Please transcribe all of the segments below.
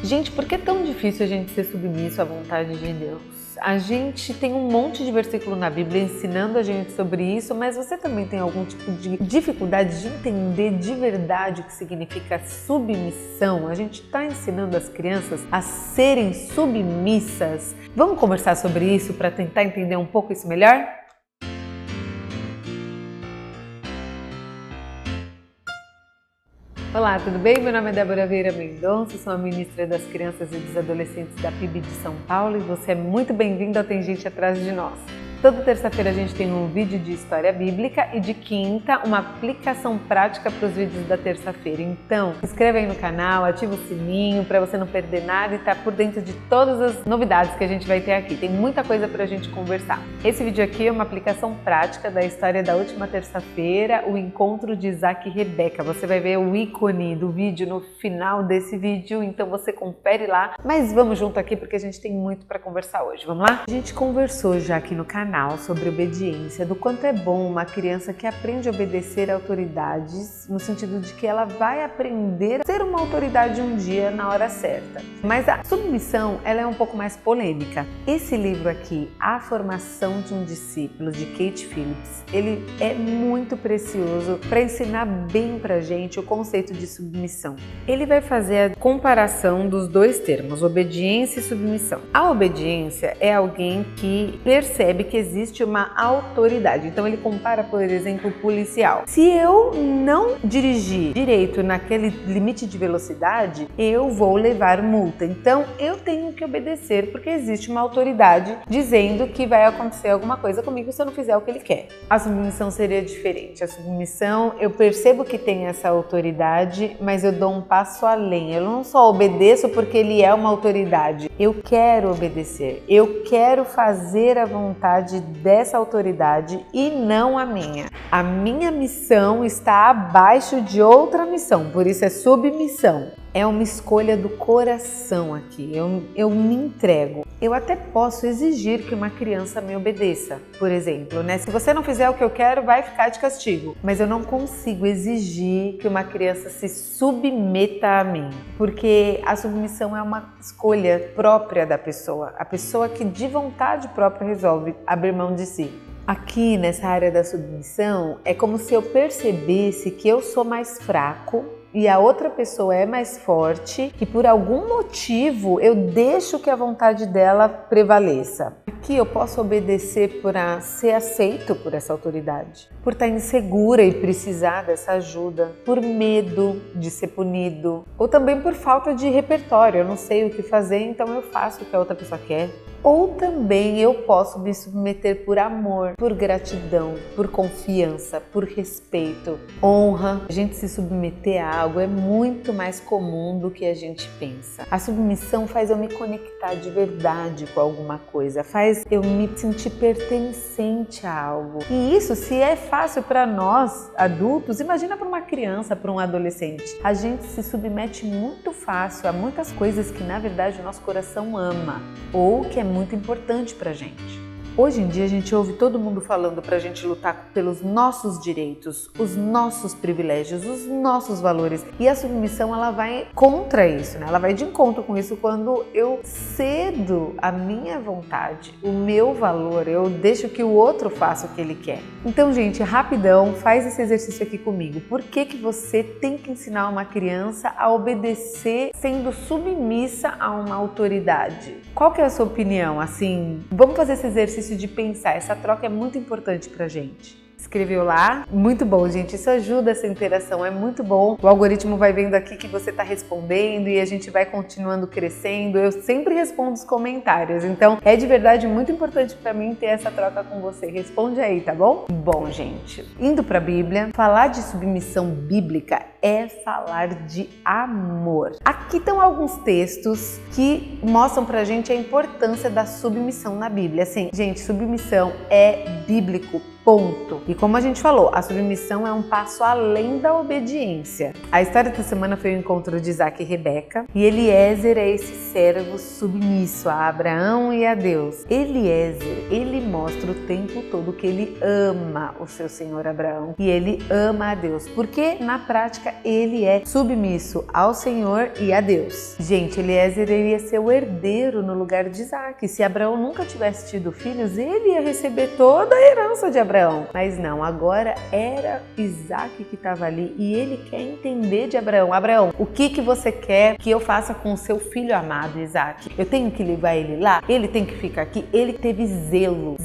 Gente, por que é tão difícil a gente ser submisso à vontade de Deus? A gente tem um monte de versículo na Bíblia ensinando a gente sobre isso, mas você também tem algum tipo de dificuldade de entender de verdade o que significa submissão? A gente está ensinando as crianças a serem submissas. Vamos conversar sobre isso para tentar entender um pouco isso melhor? Olá, tudo bem? Meu nome é Débora Vieira Mendonça, sou a ministra das crianças e dos adolescentes da PIB de São Paulo e você é muito bem-vindo ao Tem Gente Atrás de Nós. Toda terça-feira a gente tem um vídeo de história bíblica e de quinta uma aplicação prática para os vídeos da terça-feira. Então, se inscreve aí no canal, ativa o sininho para você não perder nada e estar por dentro de todas as novidades que a gente vai ter aqui. Tem muita coisa para a gente conversar. Esse vídeo aqui é uma aplicação prática da história da última terça-feira, o encontro de Isaac e Rebeca. Você vai ver o ícone do vídeo no final desse vídeo, então você confere lá. Mas vamos junto aqui porque a gente tem muito para conversar hoje. Vamos lá? A gente conversou já aqui no canal sobre obediência, do quanto é bom uma criança que aprende a obedecer a autoridades, no sentido de que ela vai aprender a ser uma autoridade um dia na hora certa. Mas a submissão, ela é um pouco mais polêmica. Esse livro aqui, A Formação de um Discípulo, de Kate Phillips, ele é muito precioso para ensinar bem pra gente o conceito de submissão. Ele vai fazer a comparação dos dois termos, obediência e submissão. A obediência é alguém que percebe que existe uma autoridade. Então ele compara, por exemplo, o policial. Se eu não dirigir direito naquele limite de velocidade, eu vou levar multa. Então eu tenho que obedecer porque existe uma autoridade dizendo que vai acontecer alguma coisa comigo se eu não fizer o que ele quer. A submissão seria diferente. A submissão, eu percebo que tem essa autoridade, mas eu dou um passo além. Eu não só obedeço porque ele é uma autoridade. Eu quero obedecer. Eu quero fazer a vontade dessa autoridade e não a minha. A minha missão está abaixo de outra missão, por isso é submissão. É uma escolha do coração aqui, eu me entrego. Eu até posso exigir que uma criança me obedeça, por exemplo, né? Se você não fizer o que eu quero, vai ficar de castigo. Mas eu não consigo exigir que uma criança se submeta a mim, porque a submissão é uma escolha própria da pessoa. A pessoa que de vontade própria resolve abrir mão de si. Aqui nessa área da submissão, é como se eu percebesse que eu sou mais fraco e a outra pessoa é mais forte e por algum motivo eu deixo que a vontade dela prevaleça. Aqui eu posso obedecer para ser aceito por essa autoridade, por estar insegura e precisar dessa ajuda, por medo de ser punido ou também por falta de repertório. Eu não sei o que fazer, então eu faço o que a outra pessoa quer. Ou também eu posso me submeter por amor, por gratidão, por confiança, por respeito, honra. A gente se submeter a algo é muito mais comum do que a gente pensa. A submissão faz eu me conectar de verdade com alguma coisa, faz eu me sentir pertencente a algo. E isso, se é fácil para nós adultos, imagina para uma criança, para um adolescente. A gente se submete muito fácil a muitas coisas que na verdade o nosso coração ama ou que é muito importante pra gente. Hoje em dia a gente ouve todo mundo falando pra gente lutar pelos nossos direitos, os nossos privilégios, os nossos valores. E a submissão, ela vai contra isso, né? Ela vai de encontro com isso quando eu cedo a minha vontade, o meu valor, eu deixo que o outro faça o que ele quer. Então, gente, rapidão, faz esse exercício aqui comigo. Por que que você tem que ensinar uma criança a obedecer sendo submissa a uma autoridade? Qual que é a sua opinião? Assim, vamos fazer esse exercício de pensar, essa troca é muito importante pra gente. Escreveu lá? Muito bom, gente. Isso ajuda essa interação, é muito bom. O algoritmo vai vendo aqui que você está respondendo e a gente vai continuando crescendo. Eu sempre respondo os comentários, então é de verdade muito importante para mim ter essa troca com você. Responde aí, tá bom? Bom, gente, indo para a Bíblia, falar de submissão bíblica é falar de amor. Aqui estão alguns textos que mostram pra gente a importância da submissão na Bíblia. Assim, gente, submissão é bíblico. Ponto. E como a gente falou, a submissão é um passo além da obediência. A história da semana foi o encontro de Isaac e Rebeca. E Eliezer é esse servo submisso a Abraão e a Deus. Eliezer, ele mostra o tempo todo que ele ama o seu senhor Abraão e ele ama a Deus, porque na prática ele é submisso ao Senhor e a Deus. Gente, Eliezer iria ser o herdeiro no lugar de Isaac. Se Abraão nunca tivesse tido filhos, ele ia receber toda a herança de Abraão. Mas não, agora era Isaac que estava ali e ele quer entender de Abraão. Abraão, o que você quer que eu faça com o seu filho amado Isaac? Eu tenho que levar ele lá? Ele tem que ficar aqui? Ele teve zelo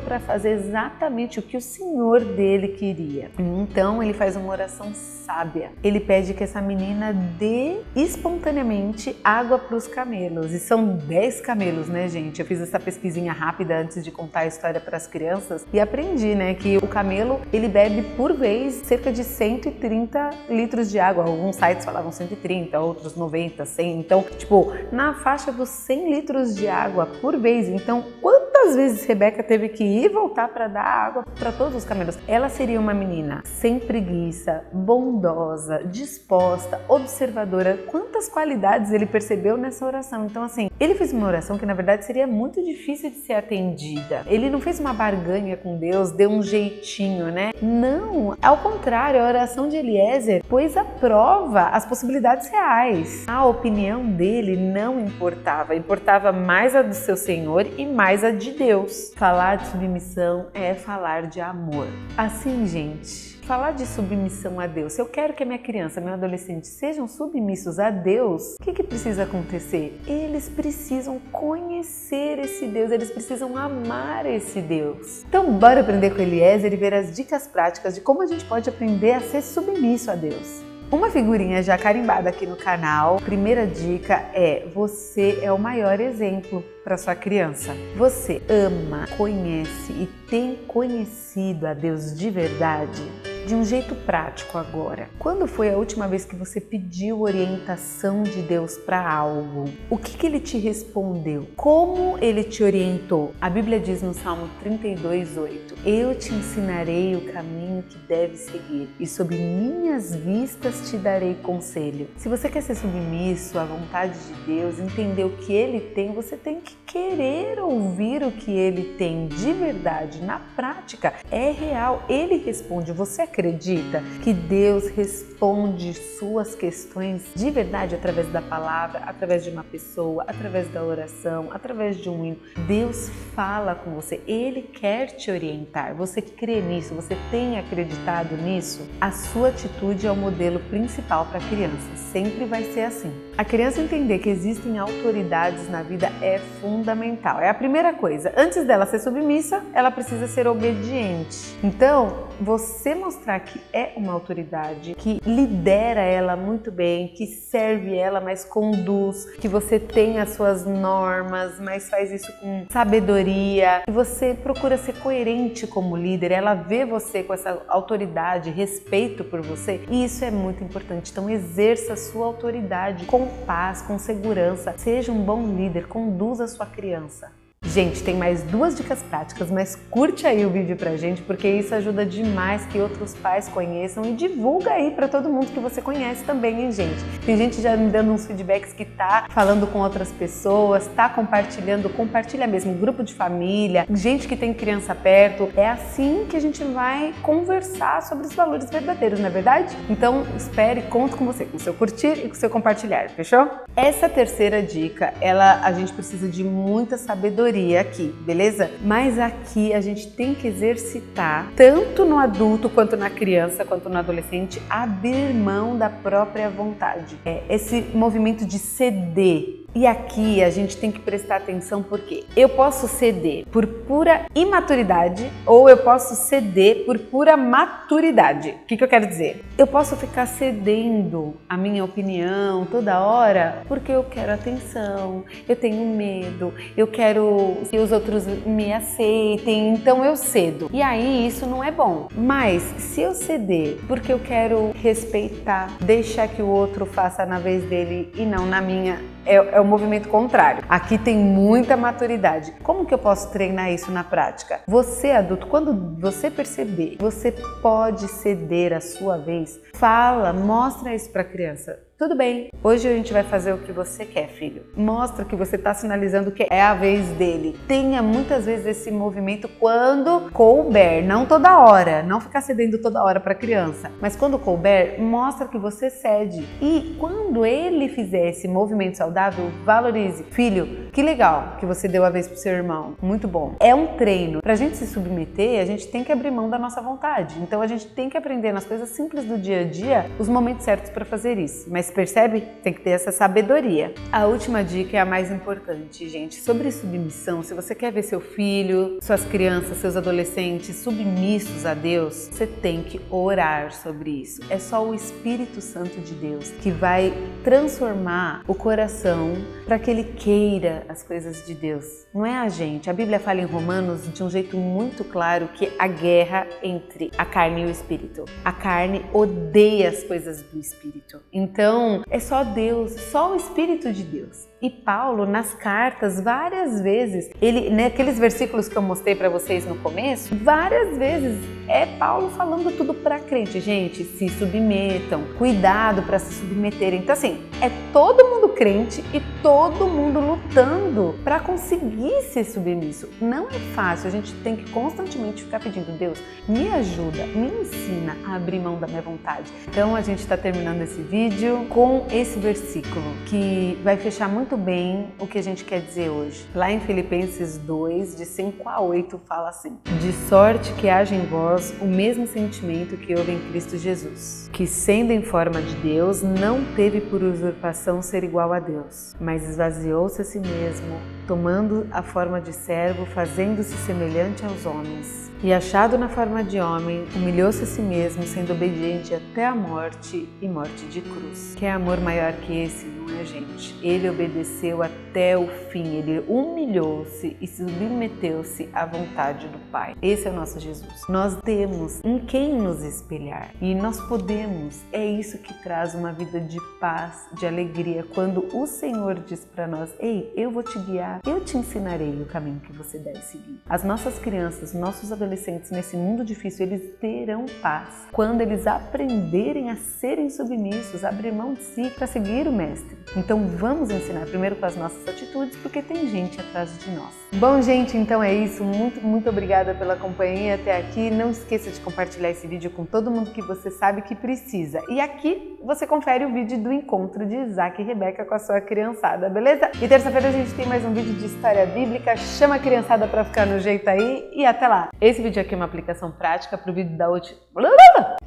para fazer exatamente o que o Senhor dele queria. Então ele faz uma oração sábia. Ele pede que essa menina dê espontaneamente água para os camelos. E são 10 camelos, né, gente? Eu fiz essa pesquisinha rápida antes de contar a história para as crianças e aprendi, né, que o camelo, ele bebe por vez cerca de 130 litros de água. Alguns sites falavam 130, outros 90, 100. Então, tipo, na faixa dos 100 litros de água por vez. Então, quantas vezes Rebeca teve que ir e voltar para dar água para todos os camelos? Ela seria uma menina sem preguiça, bondosa, disposta, observadora. Quantas qualidades ele percebeu nessa oração? Então, assim, ele fez uma oração que na verdade seria muito difícil de ser atendida. Ele não fez uma barganha com Deus, deu um jeitinho, né? Não, ao contrário, a oração de Eliezer pôs à prova as possibilidades reais. A opinião dele não importava, importava mais a do seu Senhor e mais a de Deus. Falar de submissão é falar de amor. Assim, gente, falar de submissão a Deus. Se eu quero que a minha criança, meu adolescente sejam submissos a Deus, o que precisa acontecer? Eles precisam conhecer esse Deus, eles precisam amar esse Deus. Então, bora aprender com Eliezer e ver as dicas práticas de como a gente pode aprender a ser submisso a Deus. Uma figurinha já carimbada aqui no canal. Primeira dica é: você é o maior exemplo para sua criança. Você ama, conhece e tem conhecido a Deus de verdade? De um jeito prático agora. Quando foi a última vez que você pediu orientação de Deus para algo? O que ele te respondeu? Como ele te orientou? A Bíblia diz no Salmo 32:8: eu te ensinarei o caminho que deve seguir e sob minhas vistas te darei conselho. Se você quer ser submisso à vontade de Deus, entender o que ele tem, você tem que querer ouvir o que ele tem de verdade. Na prática, é real. Ele responde. Você acredita que Deus responde suas questões de verdade através da palavra, através de uma pessoa, através da oração, através de um hino? Deus fala com você, Ele quer te orientar. Você crê nisso? Você tem acreditado nisso? A sua atitude é o modelo principal para a criança. Sempre vai ser assim. A criança entender que existem autoridades na vida é fundamental. É a primeira coisa. Antes dela ser submissa, ela precisa ser obediente. Então, você mostrar que é uma autoridade, que lidera ela muito bem, que serve ela, mas conduz, que você tem as suas normas, mas faz isso com sabedoria, que você procura ser coerente como líder, ela vê você com essa autoridade, respeito por você, e isso é muito importante. Então, exerça a sua autoridade com paz, com segurança, seja um bom líder, conduza a sua criança. Gente, tem mais 2 dicas práticas, mas curte aí o vídeo pra gente, porque isso ajuda demais que outros pais conheçam e divulga aí pra todo mundo que você conhece também, hein, gente? Tem gente já me dando uns feedbacks que tá falando com outras pessoas, tá compartilhando, compartilha mesmo, grupo de família, gente que tem criança perto. É assim que a gente vai conversar sobre os valores verdadeiros, não é verdade? Então, espere, conto com você, com o seu curtir e com o seu compartilhar, fechou? Essa terceira dica, a gente precisa de muita sabedoria aqui, beleza? Mas aqui a gente tem que exercitar, tanto no adulto, quanto na criança, quanto no adolescente, abrir mão da própria vontade. Esse movimento de ceder. E aqui a gente tem que prestar atenção porque eu posso ceder por pura imaturidade ou eu posso ceder por pura maturidade. O que eu quero dizer? Eu posso ficar cedendo a minha opinião toda hora porque eu quero atenção, eu tenho medo, eu quero que os outros me aceitem, então eu cedo. E aí isso não é bom. Mas se eu ceder porque eu quero respeitar, deixar que o outro faça na vez dele e não na minha, é o movimento contrário. Aqui tem muita maturidade. Como que eu posso treinar isso na prática? Você, adulto, quando você perceber, você pode ceder a sua vez, fala, mostra isso para a criança. Tudo bem, hoje a gente vai fazer o que você quer, filho. Mostra que você está sinalizando que é a vez dele. Tenha muitas vezes esse movimento quando couber, não toda hora, não ficar cedendo toda hora para a criança. Mas quando couber, mostra que você cede. E quando ele fizer esse movimento saudável, valorize. Filho, que legal que você deu a vez pro seu irmão. Muito bom. É um treino. Pra gente se submeter, a gente tem que abrir mão da nossa vontade. Então a gente tem que aprender nas coisas simples do dia a dia os momentos certos para fazer isso. Mas percebe? Tem que ter essa sabedoria. A última dica é a mais importante, gente. Sobre submissão, se você quer ver seu filho, suas crianças, seus adolescentes submissos a Deus, você tem que orar sobre isso. É só o Espírito Santo de Deus que vai transformar o coração para que ele queira as coisas de Deus. Não é a gente. A Bíblia fala em Romanos de um jeito muito claro que a guerra entre a carne e o Espírito. A carne odeia as coisas do Espírito. Então, é só Deus, só o Espírito de Deus. E Paulo, nas cartas, várias vezes, naqueles versículos que eu mostrei para vocês no começo, várias vezes é Paulo falando tudo para crente. Gente, se submetam, cuidado para se submeterem. Então assim, é todo mundo crente e todo mundo lutando para conseguir ser submisso. Não é fácil, a gente tem que constantemente ficar pedindo, Deus, me ajuda, me ensina a abrir mão da minha vontade. Então a gente está terminando esse vídeo com esse versículo que vai fechar muito bem o que a gente quer dizer hoje. Lá em Filipenses 2, de 5 a 8, fala assim: de sorte que haja em vós o mesmo sentimento que houve em Cristo Jesus, que sendo em forma de Deus, não teve por usurpação ser igual a Deus, mas esvaziou-se a si mesmo, tomando a forma de servo, fazendo-se semelhante aos homens. E achado na forma de homem, humilhou-se a si mesmo, sendo obediente até a morte e morte de cruz. Que amor maior que esse, não é, gente? Ele obedeceu até o fim, ele humilhou-se e submeteu-se à vontade do Pai. Esse é o nosso Jesus. Nós temos em quem nos espelhar e nós podemos. É isso que traz uma vida de paz, de alegria, quando o Senhor diz para nós: ei, eu vou te guiar, eu te ensinarei o caminho que você deve seguir. As nossas crianças, nossos adolescentes nesse mundo difícil, eles terão paz quando eles aprenderem a serem submissos, abrir mão de si para seguir o Mestre. Então vamos ensinar primeiro com as nossas atitudes, porque tem gente atrás de nós. Bom, gente, então é isso. Muito obrigada pela companhia até aqui. Não esqueça de compartilhar esse vídeo com todo mundo que você sabe que precisa. E aqui você confere o vídeo do encontro de Isaac e Rebeca com a sua criançada, beleza? E terça-feira a gente tem mais um vídeo de história bíblica. Chama a criançada para ficar no jeito aí e até lá. Esse vídeo aqui é uma aplicação prática para o vídeo da última...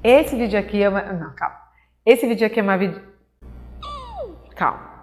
Esse vídeo aqui é uma... Não, calma. Esse vídeo aqui é uma vídeo... Calma.